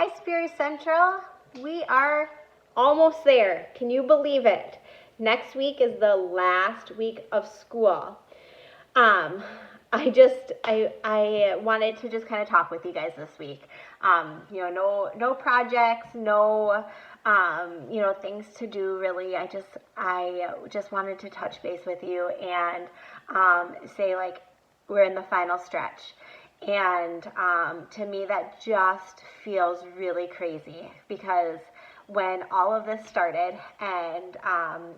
Hi, Spirit Central. We are almost there. Can you believe it? Next week is the last week of school. I wanted to just kind of talk with you guys this week. No projects, no things to do really. I just wanted to touch base with you and say like we're in the final stretch. And to me, that just feels really crazy because when all of this started and,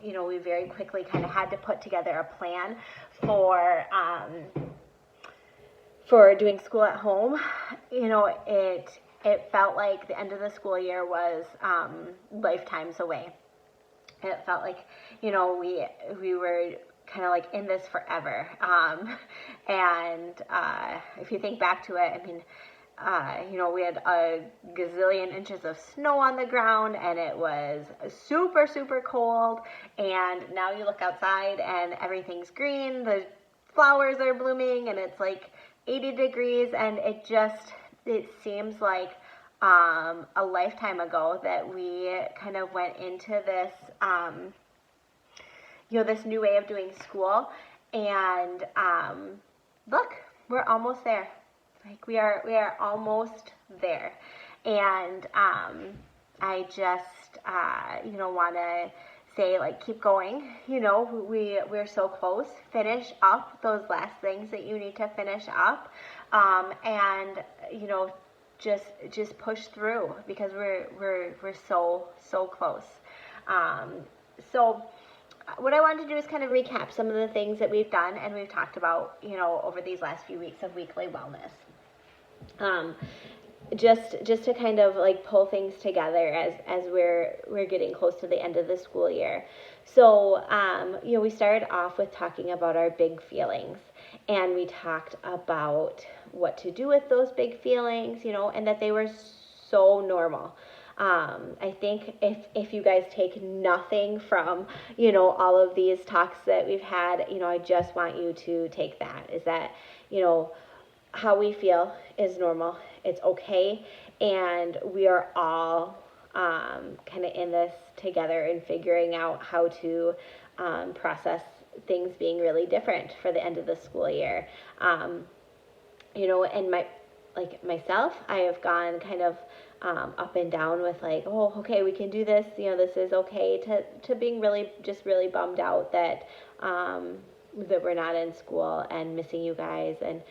we very quickly kind of had to put together a plan for doing school at home, it felt like the end of the school year was lifetimes away. It felt like, we were kind of like in this forever. If you think back to it, I mean, we had a gazillion inches of snow on the ground and it was super, super cold. And now you look outside and everything's green. The flowers are blooming and it's like 80 degrees. And it seems like a lifetime ago that we kind of went into this, this new way of doing school. And look, we're almost there. Like we are almost there. And I just, want to say like, keep going. We're so close. Finish up those last things that you need to finish up. Just push through because we're so close. So what I wanted to do is kind of recap some of the things that we've done and we've talked about, over these last few weeks of weekly wellness. Just to kind of like pull things together as we're getting close to the end of the school year. So, we started off with talking about our big feelings and we talked about what to do with those big feelings, and that they were so normal. I think if you guys take nothing from, all of these talks that we've had, I just want you to take that, is that, how we feel is normal. It's okay. And we are all kind of in this together and figuring out how to process things being really different for the end of the school year. And myself, I have gone kind of up and down with like, oh, okay, we can do this. This is okay, to being really bummed out that that we're not in school and missing you guys and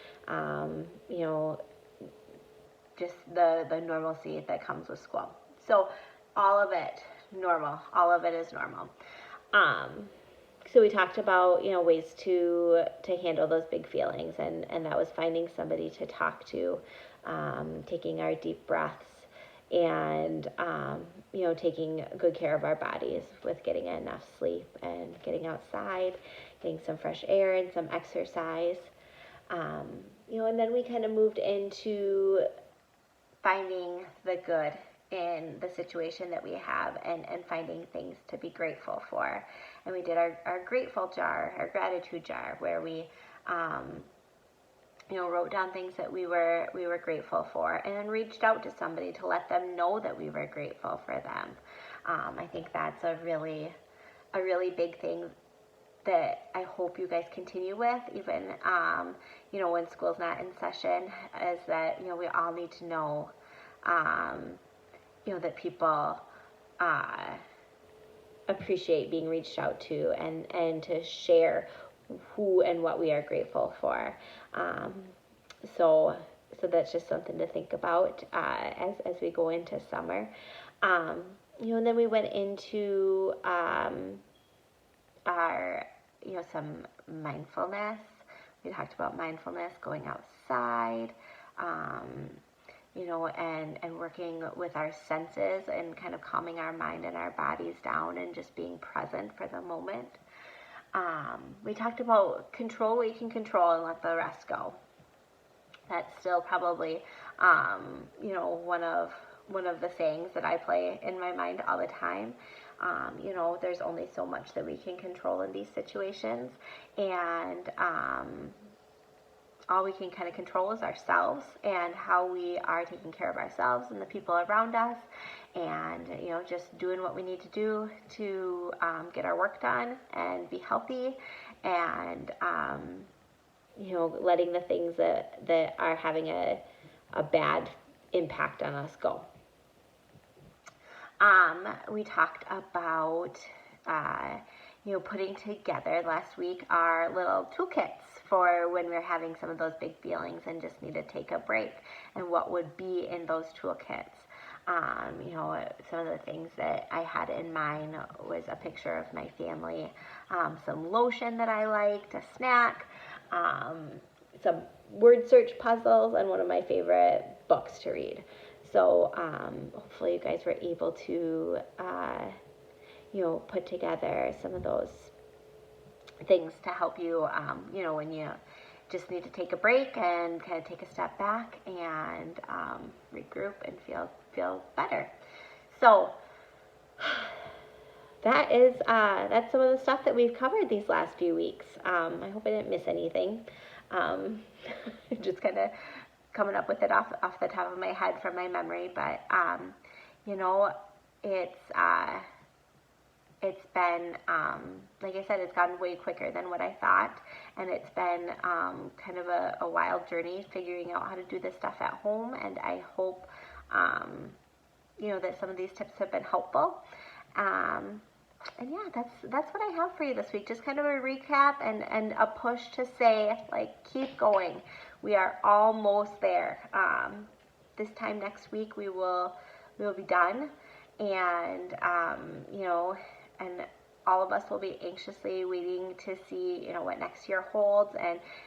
just the normalcy that comes with school. So all of it normal. All of it is normal. So we talked about, ways to handle those big feelings, and that was finding somebody to talk to, taking our deep breaths, and, taking good care of our bodies with getting enough sleep and getting outside, getting some fresh air and some exercise. And then we kind of moved into finding the good in the situation that we have and finding things to be grateful for. And we did our grateful jar, our gratitude jar, where we wrote down things that we were grateful for and then reached out to somebody to let them know that we were grateful for them. I think that's a really big thing that I hope you guys continue with, even when school's not in session, is that we all need to know that people appreciate being reached out to and to share who and what we are grateful for. So that's just something to think about as we go into summer. And then we went into our some mindfulness. We talked about mindfulness, going outside, and working with our senses and kind of calming our mind and our bodies down and just being present for the moment. We talked about control what you can control and let the rest go. That's still probably, one of the sayings that I play in my mind all the time. There's only so much that we can control in these situations, and all we can kind of control is ourselves and how we are taking care of ourselves and the people around us, and just doing what we need to do to get our work done and be healthy, and letting the things that are having a bad impact on us go. We talked about putting together last week our little toolkits for when we're having some of those big feelings and just need to take a break, and what would be in those toolkits. Some of the things that I had in mind was a picture of my family, some lotion that I liked, a snack, some word search puzzles, and one of my favorite books to read. So hopefully you guys were able to put together some of those things to help you, when you just need to take a break and kind of take a step back and regroup and feel better. So that's some of the stuff that we've covered these last few weeks. I hope I didn't miss anything. Just kind of coming up with it off the top of my head from my memory, but it's been, like I said, it's gotten way quicker than what I thought, and it's been kind of a wild journey figuring out how to do this stuff at home, and I hope, that some of these tips have been helpful. And yeah, that's what I have for you this week. Just kind of a recap and a push to say, keep going. We are almost there. This time next week we will be done, and and all of us will be anxiously waiting to see what next year holds,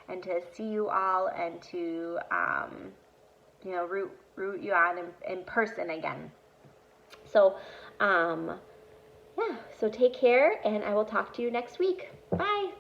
and to see you all, and to root you on in person again. So yeah, so take care, and I will talk to you next week. Bye.